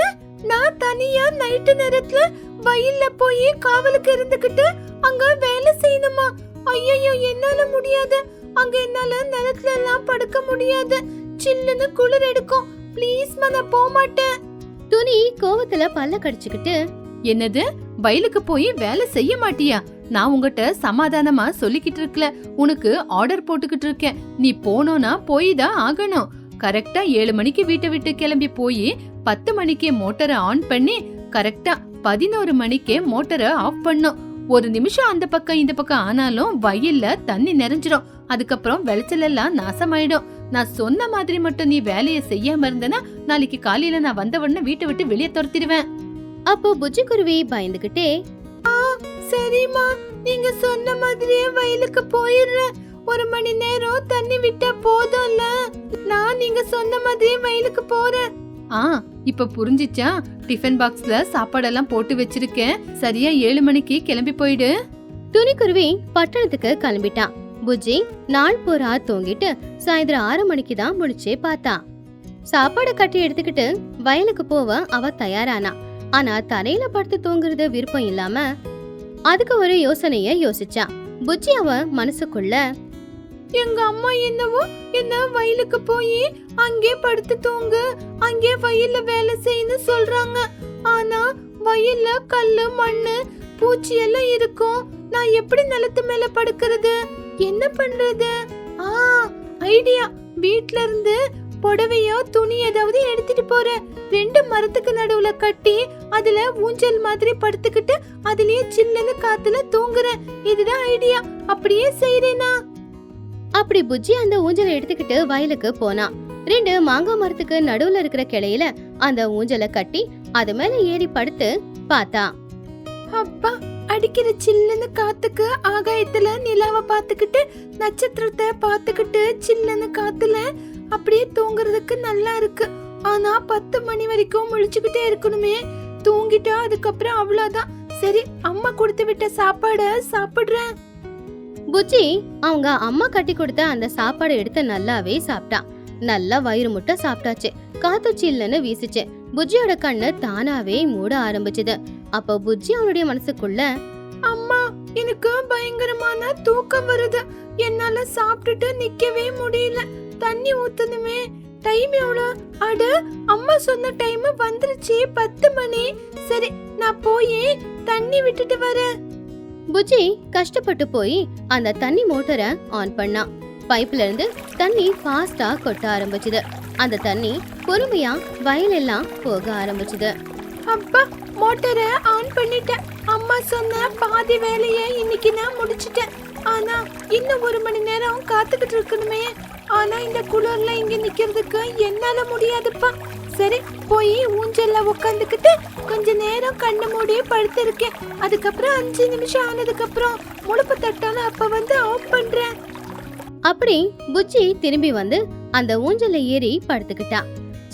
நான் தனியா நைட்டு நேரத்துல வயல்ல போய் காவலுக்கு இருந்துகிட்டு அங்க வேலை செய்யணுமா? ஐயோ, என்னால முடியாது. அங்க என்னால நிலத்துல எல்லாம் படுக்க முடியாது. சில்லுன்னு குளிர் எடுக்கும். ப்ளீஸ்மா நான் போக மாட்டேன். துணி கோவத்துல பல்ல கடிச்சுக்கிட்டு, என்னது, வயலுக்கு போய் வேலை செய்ய மாட்டியா? நான் உங்ககிட்ட சமாதானமா சொல்லிக்கிட்டு இருக்கல, உனக்கு ஆர்டர் போட்டுக்கிட்டு இருக்கேன். நீ போனோனா போய் தான் ஆகணும். கரெக்டா 7 மணிக்கு வீட்டை விட்டு கிளம்பி போய் 10 மணிக்கே மோட்டரை ஆன் பண்ணி கரெக்டா 11 மணிக்கே மோட்டரை ஆஃப் பண்ணும். ஒரு நிமிஷம் அந்த பக்கம் இந்த பக்கம் ஆனாலும் வயல்ல தண்ணி நிறைஞ்சிடும். அதுக்கப்புறம் விளைச்சல் எல்லாம் நாசமாயிடும். நான் சொன்ன மாதிரி மட்டும் நீ வேலையை செய்யாம இருந்தனா நாளைக்கு காலையில நான் வந்த உடனே வீட்டை விட்டு வெளியே துரத்திடுவேன். அப்போ புஜ்ஜி குருவி பயந்துகிட்டே, சரிம்மா, நீங்க சொன்ன மாதிரியே வயலுக்கு போயிடுறேன். 1 மணி நேரம் தண்ணி விட்டா போதும்ல. நான் நீங்க சொன்ன மாதிரியே வயலுக்கு போறேன். இப்ப புரிஞ்சிச்சா? டிஃபன் பாக்ஸ்ல சாப்பாடெல்லாம் போட்டு வச்சிருக்கேன். சரியா 7 மணிக்கு கிளம்பி போயிடு. துணிக்குருவி பட்டணத்துக்கு கிளம்பிட்டான். புஜ்ஜி நாள் பூரா தூங்கிட்டு சாயந்தரம் 6 மணிக்கு தான் முடிச்சே பார்த்தா. சாப்பாடு கட்டி எடுத்துக்கிட்டு வயலுக்கு போவ அவ தயாரானா. ஆனா தரையில படுத்து தூங்குறது விருப்பம் இல்லாம அதுக்கு ஒரு யோசனைய யோசிச்சா. புஜ்ஜி அவ மனசுக்குள்ள, எங்க அம்மா என்னவோ என்ன வயலுக்கு போய் அங்கே படுத்து தூங்கு, அங்கே வயல்ல வேலை செய்யன்னு சொல்றாங்க. ஆனா வயல்ல கல்லு மண்ணு பூச்சி எல்லாம் இருக்கும். நான் எப்படி நிலத்து மேல படுக்கிறது? என்ன பண்றது? ஐடியா! வீட்ல இருந்து புடவையோ துணி ஏதாவது எடுத்துட்டு போறேன். 2 மரத்துக்கு நடுவுல கட்டி அதுல ஊஞ்சல் மாதிரி படுத்துக்கிட்டு அதுலயே சில்லுன்னு காத்துல தூங்குறேன். இதுதான் ஐடியா. அப்படியே செய்றேனா? அப்படி புஜ்ஜி அந்த ஊஞ்சலை எடுத்துக்கிட்டு வயலுக்கு போனா. 2 மாங்காய் மரத்துக்கு நடுவுல இருக்கிற கிளையில அந்த ஊஞ்சலை கட்டி அது மேல ஏறி படுத்து பார்த்தா. அப்பா, அடிக்கிற சில்லுன்னு காத்துக்கு ஆகாயத்துல நிலாவை பாத்துக்கிட்டு நட்சத்திரத்தை பாத்துக்கிட்டு சில்லுன்னு காத்துல அப்படியே தூங்குறதுக்கு நல்லா இருக்கு. ஆனா 10 மணி வரைக்கும் முழிச்சுக்கிட்டே இருக்கணுமே. தூங்கிட்டா அதுக்கப்புறம் அவ்வளவுதான். சரி, அம்மா கொடுத்து விட்ட சாப்பாட சாப்பிடுறேன். புஜ்ஜி அவங்க அம்மா கட்டி கொடுத்த அந்த சாப்பாடு எடுத்து நல்லாவே சாப்பிட்டான். நல்லா வயிறு முட்டை சாப்பிட்டாச்சு. காத்து சில்லுன்னு வீசிச்சு. புஜ்ஜியோட கண்ணு தானாவே மூட ஆரம்பிச்சுது. அப்ப புஜ்ஜி அவனுடைய மனசுக்குள்ள, அம்மா, எனக்கு பயங்கரமான தூக்கம் வருது. என்னால சாப்பிட்டுட்டு நிக்கவே முடியல. தண்ணி ஊத்தணுமே. டைம் எவ்வளவு? அட, அம்மா சொன்ன டைம் வந்துருச்சு, 10 மணி. சரி, நான் போய் தண்ணி விட்டுட்டு வரேன். புஜ்ஜி கஷ்டப்பட்டு போய் அந்த தண்ணி மோட்டரை ஆன் பண்ணான். பைப்ல இருந்து தண்ணி ஃபாஸ்டா கொட்ட ஆரம்பிச்சுது. அந்த தண்ணி பொறுமையா வயலெல்லாம் போக ஆரம்பிச்சுது. அப்பா, மோட்டரை ஆன் பண்ணிட்டேன். அம்மா சொன்ன பாதி வேலையை இன்னைக்கு நான் முடிச்சிட்டேன். ஆனா இன்னும் 1 மணி நேரம் காத்துக்கிட்டு இருக்கணுமே. ஆனா இந்த குளிர்ல இங்க நிக்கிறதுக்கு என்னால முடியாதுப்பா. சரி, போய் ஊஞ்சல்ல உட்காந்துக்கிட்டு கொஞ்ச நேரம் கண்ணு மூடி படுத்திருக்கேன். அதுக்கப்புறம் 5 நிமிஷம் ஆனதுக்கு அப்புறம் முழுப்பு தட்டால அப்ப வந்து ஆஃப் பண்றேன். அப்படி புஜ்ஜி திரும்பி வந்து அந்த ஊஞ்சல்ல ஏறி படுத்துக்கிட்டா.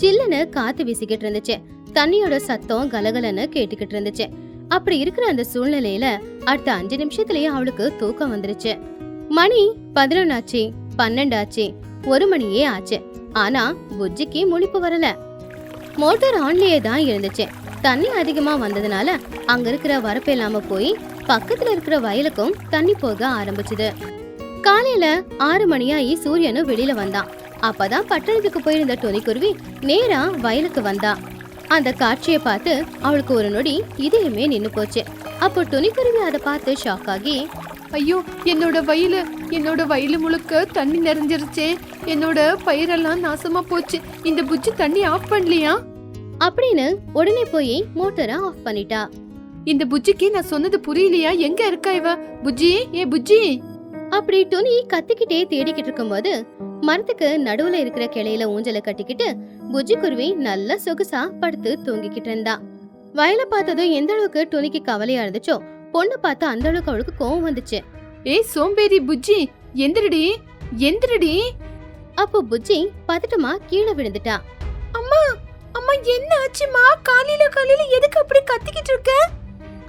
சில்லுன்னு காத்து வீசிக்கிட்டு இருந்துச்சு. தண்ணியோட சத்தம் கலகலன்னு கேட்டுக்கிட்டு இருந்துச்சு. அப்படி இருக்கிற அந்த சூழ்நிலையில அடுத்த 5 நிமிஷத்துலயே அவளுக்கு தூக்கம் வந்துருச்சு. மணி 11 ஆச்சு, 12 ஆச்சு, 1 மணியே ஆச்சு. ஆனா புஜ்ஜிக்கு முழிப்பு வரல. மோட்டார் ஆன்லயே தான் இருந்துச்சு. தண்ணி அதிகமா வந்ததுனால அங்க இருக்கிற வரப்பு இல்லாம போய் பக்கத்துல இருக்கிற வயலுக்கும் தண்ணி போக ஆரம்பிச்சுது. காலையில 6 மணியாயி சூரியனும் வெளியில வந்தான். அப்பதான் பட்டணத்துக்கு போயிருந்த துணிக்குருவி நேரா வயலுக்கு வந்தா. அந்த காட்சியை பார்த்து அவளுக்கு ஒரு நொடி இதயமே நின்னு போச்சு. அப்போ துணிக்குருவி அதை பார்த்து ஷாக் ஆகி, ஐயோ, என்னோட வயலு முழுக்க தண்ணி நிறைஞ்சிருச்சே. என்னோட பயிரெல்லாம் நாசமா போச்சு. இந்த புஜ்ஜி தண்ணி ஆஃப் பண்ணலையா அப்படின்னு உடனே போய் மோட்டரை ஆஃப் பண்ணிட்டா. இந்த புஜ்ஜிக்கு நான் சொன்னது புரியலையா? எங்க இருக்கா இவ? புஜ்ஜி, ஏ புஜ்ஜி! அப்படி துணி கத்திக்கிட்டே தேடிக்கிட்டு இருக்கும்போது மரத்துக்கு நடுவுல இருக்கிற கிளையில ஊஞ்சலை கட்டிக்கிட்டு புஜ்ஜி குருவி நல்ல சொகுசா படுத்து தூங்கிக்கிட்டு இருந்தா. வயலை பார்த்ததும் எந்த அளவுக்கு துணிக்கு கவலையா இருந்துச்சோ பொண்ணு பார்த்து அந்த அளவுக்கு அவளுக்கு கோவம் வந்துச்சு. ஏய் சோம்பேறி புஜ்ஜி, எந்திரடி எந்திரடி! அப்போ புஜ்ஜி பதட்டமா கீழே விழுந்துட்டா. அம்மா, அம்மா, என்ன ஆச்சுமா? காலையில எதுக்கு அப்படி கத்திக்கிட்டு இருக்க?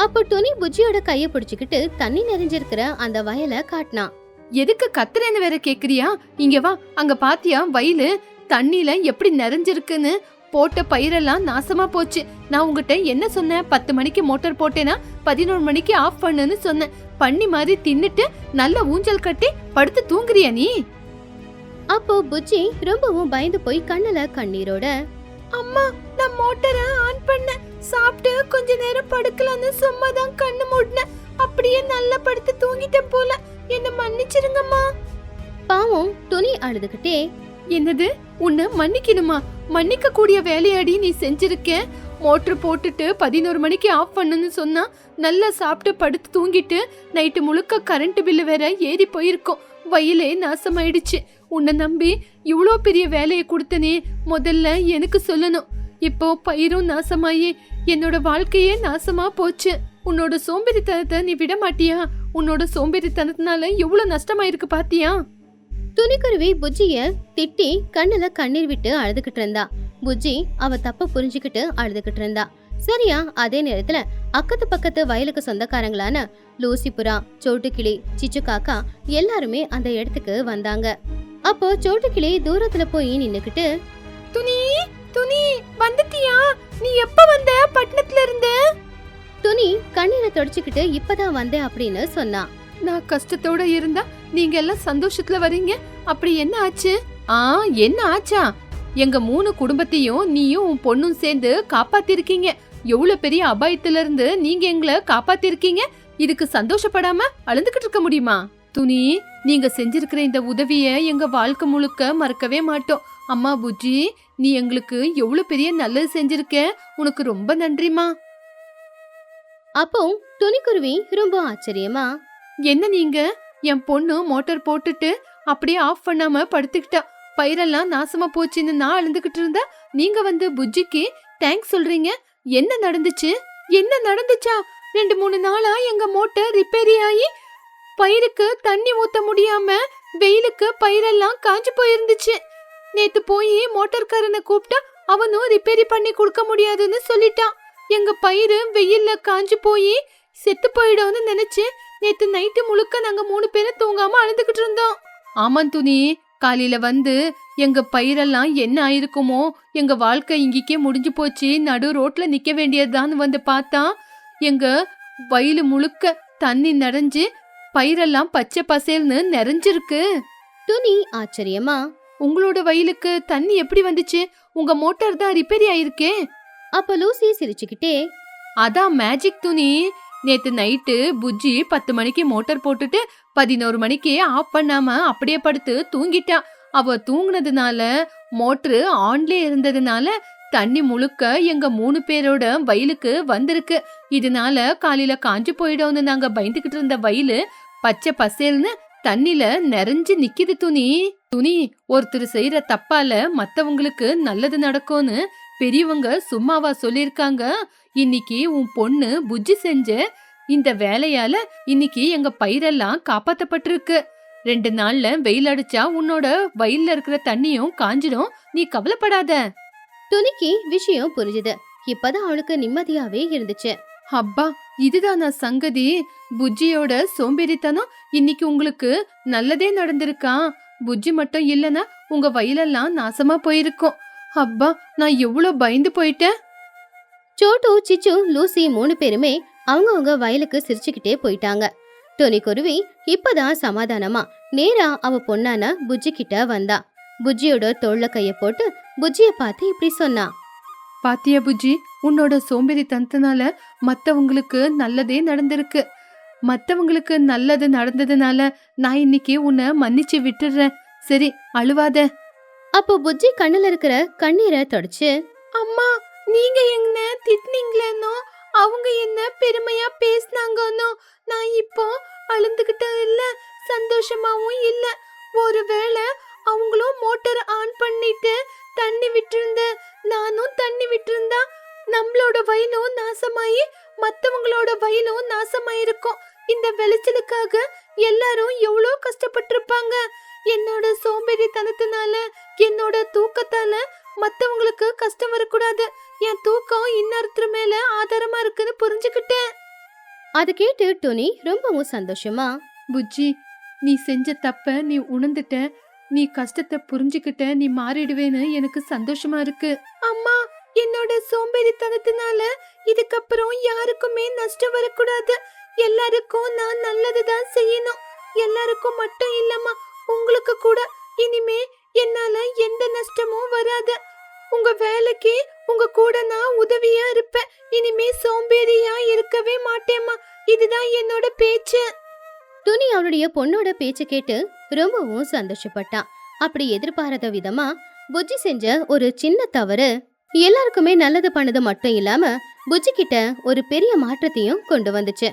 அப்போ துணி புஜ்ஜியோட கைய பிடிச்சுக்கிட்டு தண்ணி நிறைஞ்சிருக்கிற அந்த வயலை காட்டினா. எதுக்கு கத்துறேன்னு வேற கேக்குறியா? இங்க வா, அங்க பாத்தியா வயலு தண்ணில எப்படி நிறைஞ்சிருக்குன்னு? போட்ட பயிரெல்லாம் நாசமா போச்சு. நான் உங்ககிட்ட என்ன சொன்னேன்? 10 மணிக்கு மோட்டார் போட்டேனா 11 மணிக்கு ஆஃப் பண்ணுன்னு சொன்னேன். பண்ணி மாதிரி தின்னுட்டு நல்ல ஊஞ்சல் கட்டி படுத்து தூங்குறியா நீ? அப்போ புஜ்ஜி ரொம்பவும் பயந்து போய் கண்ணுல கண்ணீரோட, அம்மா நான் மோட்டரை ஆன் பண்ணேன், சாப்பிட்டு கொஞ்ச நேரம் படுக்கலான்னு சும்மா தான் கண்ணு மூடினேன், அப்படியே நல்லா படுத்து தூங்கிட்டேன் போல, என்ன மன்னிச்சிருங்கம்மா. பாவம் துணி அழுதுகிட்டே, என்னது, உன்னை மன்னிக்கணுமா? மன்னிக்க கூடிய வேலையாடி நீ செஞ்சிருக்க. மோட்டர் போட்டுட்டு 11 மணிக்கு ஆஃப் பண்ணுன்னு சொன்னா நல்லா சாப்பிட்டு படுத்து தூங்கிட்டு நைட்டு முழுக்க கரண்ட் பில்லு வேற ஏறி போயிருக்கும். வயலே நாசமாயிடுச்சு. உன்னை நம்பி இவ்வளோ பெரிய வேலையை கொடுத்தனே, முதல்ல எனக்கு சொல்லணும். இப்போ பயிரும் நாசமாயி என்னோட வாழ்க்கையே நாசமா போச்சு. உன்னோட சோம்பேறித்தனத்தை நீ விட மாட்டியா? உன்னோட சோம்பேறித்தனத்தினால எவ்வளவு நஷ்டமாயிருக்கு பாத்தியா? துணிக்குருவி புஜ்ஜிய திட்டி கண்ணுல கண்ணீர் விட்டு அழுதுகிட்டு இருந்தா. புஜ்ஜி அவ தப்ப புரிஞ்சுக்கிட்டு அழுதுகிட்டு இருந்தா. சரியா அதே நேரத்துல அக்கத்து பக்கத்து வயலுக்கு சொந்தக்காரங்களான லூசிபுரா, சோட்டுக்கிளி, சிச்சு காக்கா எல்லாருமே அந்த இடத்துக்கு வந்தாங்க. அப்போ சோட்டுக்கிளி தூரத்துல போய் நின்னுக்கிட்டு, துணி துணி வந்துட்டியா? நீ எப்ப வந்த பட்டணத்துல இருந்து? துணி கண்ணீரை தொடச்சுக்கிட்டு இப்பதான் வந்தேன் அப்படின்னு சொன்னா. நான் கஷ்டத்தோட இருந்தா நீங்க எல்லாம் சந்தோஷத்துல வரீங்க. அப்படி என்ன ஆச்சு? என்ன ஆச்சா? எங்க 3 குடும்பத்தையும் நீயும் உன் பொண்ணும் சேர்ந்து காப்பாத்திருக்கீங்க. எவ்வளவு பெரிய அபாயத்துல இருந்து நீங்க எங்களை காப்பாத்திருக்கீங்க. இதுக்கு சந்தோஷப்படாம அழுந்துகிட்டு இருக்க முடியுமா? துணி, நீங்க செஞ்சிருக்கிற இந்த உதவிய எங்க வாழ்க்கை முழுக்க மறக்கவே மாட்டோம். அம்மா புஜ்ஜி, நீ எங்களுக்கு எவ்வளவு பெரிய நல்லது செஞ்சிருக்க. உனக்கு ரொம்ப நன்றிமா. அப்போ துணிக்குருவி ரொம்ப ஆச்சரியமா, என்ன நீங்க? என் பொண்ணு மோட்டார் போட்டுட்டு அப்படியே ஆஃப் பண்ணாம படுத்துக்கிட்டா. பயிரெல்லாம் நாசமா போச்சுன்னு நான் அழுந்துகிட்டு இருந்தா நீங்க வந்து புஜ்ஜிக்கு தேங்க்ஸ் சொல்றீங்க. என்ன நடந்துச்சு? என்ன நடந்துச்சா? 2-3 நாளா எங்க மோட்டார் ரிப்பேரி ஆகி பயிருக்கு தண்ணி ஊத்த முடியாம வெயிலுக்கு பயிரெல்லாம் காஞ்சு போயிருந்துச்சு. நேத்து போய் மோட்டார்காரனை கூப்பிட்டா அவனும் ரிப்பேரி பண்ணி கொடுக்க முடியாதுன்னு சொல்லிட்டான். எங்க பயிரு வெயில்ல காஞ்சு போய் செத்து போயிடும்னு நினைச்சு நேத்து நைட்டு முழுக்க நாங்க 3 பேரும் தூங்காம அழுதுகிட்டு இருந்தோம். ஆமாம் துணி, காலையில வந்து எங்க பயிரெல்லாம் என்ன ஆயிருக்குமோ, எங்க வாழ்க்கை இங்கிக்கே முடிஞ்சு போச்சு, நடு ரோட்ல நிக்க வேண்டியதுதான் வந்து பார்த்தா எங்க வயலு முழுக்க தண்ணி நிறைஞ்சு பயிரெல்லாம் பச்சை பசேல்னு நிறைஞ்சிருக்கு. துணி ஆச்சரியமா, உங்களோட வயலுக்கு தண்ணி எப்படி வந்துச்சு? உங்க மோட்டார் தான் ரிப்பேரி ஆயிருக்கே. அப்ப லூசி சிரிச்சுக்கிட்டே, அதான் மேஜிக் துணி. நேத்து நைட்டு புஜ்ஜி 10 மணிக்கு மோட்டார் போட்டுட்டு 11 மணிக்கு ஆஃப் பண்ணாம அப்படியே படுத்து தூங்கிட்டா. அவ தூங்குனதுனால மோட்டரு ஆன்லே இருந்ததுனால தண்ணி முழுக்க எங்க 3 பேரோட வயலுக்கு வந்திருக்கு. இதனால காலையில காஞ்சு போயிடும்னு நாங்க பயந்துகிட்டு இருந்த வயலு பச்சை பசேல்னு தண்ணில நிறைஞ்சு நிக்குது. துணி துணி, ஒருத்தர் செய்யற தப்பால மத்தவங்களுக்கு நல்லது நடக்கும்னு பெரியவங்க சும்மாவா சொல்லிருக்காங்க? இன்னைக்கு உன் பொண்ணு புஜ்ஜி செஞ்ச இந்த வேலையால இன்னைக்கு எங்க பயிரெல்லாம் காப்பாத்தப்பட்டிருக்கு. 2 நாள்ல வெயில் அடிச்சா உன்னோட வயல்ல இருக்கிற தண்ணியும் காஞ்சிடும். நீ கவலைப்படாத. துணிக்கு விஷயம் புரிஞ்சுது. இப்பதான் அவளுக்கு நிம்மதியாவே இருந்துச்சு. அப்பா, இதுதானா சங்கதி? புஜ்ஜியோட சோம்பேறித்தனம் இன்னைக்கு உங்களுக்கு நல்லதே நடந்திருக்கா? புஜ்ஜி மட்டும் இல்லனா உங்க வயலெல்லாம் நாசமா போயிருக்கும். அப்பா, நான் எவ்வளவு பயந்து போயிட்டேன். சோட்டு, சிச்சு, லூசி 3 பேருமே அவங்கவங்க வயலுக்கு சிரிச்சுக்கிட்டே போயிட்டாங்க. துணிக்குருவி இப்பதான் சமாதானமா நேரா அவ பொண்ணான புஜ்ஜி கிட்ட வந்தா. புஜ்ஜியோட தோள்ல கைய போட்டு புஜ்ஜிய பார்த்து இப்படி சொன்னா, பாத்தியா புஜ்ஜி, உன்னோட சோம்பேறித்தனத்தினால மத்தவங்களுக்கு நல்லதே நடந்திருக்கு. மத்தவங்களுக்கு நல்லது நடந்ததுனால நான் இன்னைக்கு உன்னை மன்னிச்சு விட்டுறேன். சரி, அழுவாத. அப்போ புஜ்ஜி கண்ணுல இருக்கிற கண்ணீரை தொடச்சு, அம்மா, நீங்க என்ன திட்டினீங்களேனோ, அவங்க என்ன பெருமையா பேசினாங்கன்னோ நான் இப்போ அழுந்துகிட்ட இல்ல, சந்தோஷமாவும் இல்ல. ஒருவேளை அவங்களும் மோட்டார் ஆன் பண்ணிட்டு தண்ணி விட்டுருந்த, நானும் தண்ணி விட்டுருந்தா நம்மளோட வயலும் நாசமாயி மத்தவங்களோட வயலும் நாசமாயிருக்கும். இந்த விளைச்சலுக்காக எல்லாரும் எவ்வளோ கஷ்டப்பட்டிருப்பாங்க. என்னோட சோம்பேறித்தனத்தினால, என்னோட தூக்கத்தால மத்தவங்களுக்கு கஷ்டம் வரக்கூடாது. என் தூக்கம் இன்னொருத்தர் மேல ஆதாரமா இருக்குன்னு புரிஞ்சுக்கிட்டேன். அதை கேட்டு துணி ரொம்பவும் சந்தோஷமா, புஜ்ஜி, நீ செஞ்ச தப்ப நீ உணர்ந்துட்ட, நீ கஷ்டத்தை புரிஞ்சுக்கிட்ட, நீ மாறிடுவேன்னு எனக்கு சந்தோஷமா இருக்கு. அம்மா, என்னோட சோம்பேறித்தனத்தினால இதுக்கப்புறம் யாருக்குமே நஷ்டம் வரக்கூடாது. எல்லாருக்கும் நான் நல்லதுதான் செய்யணும். எல்லாருக்கும் மட்டும் இல்லம்மா, உங்களுக்கு கூட இனிமே என்னால எந்த நஷ்டமும் வராது. உங்க வேலைக்கு உங்க கூட நான் உதவியா இருப்பேன். இனிமே சோம்பேறியா இருக்கவே மாட்டேம்மா. இதுதான் என்னோட பேச்சு. துணி அவளுடைய பொண்ணோட பேச்சு கேட்டு ரொம்பவும் சந்தோஷப்பட்டான். அப்படி எதிர்பாராத விதமா புஜ்ஜி செஞ்ச ஒரு சின்ன தவறு எல்லாருக்குமே நல்லது பண்ணது மட்டும் இல்லாம புஜ்ஜி கிட்ட ஒரு பெரிய மாற்றத்தையும் கொண்டு வந்துச்சு.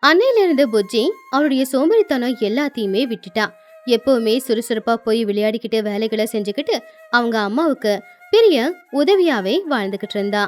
அன்னையில இருந்து புஜ்ஜி அவளுடைய சோம்பேறித்தனம் எல்லாத்தையுமே விட்டுட்டா. எப்பவுமே சுறுசுறுப்பா போய் விளையாடிக்கிட்டு வேலைகளை செஞ்சுக்கிட்டு அவங்க அம்மாவுக்கு பெரிய உதவியாவே வாழ்ந்துகிட்டு இருந்தா.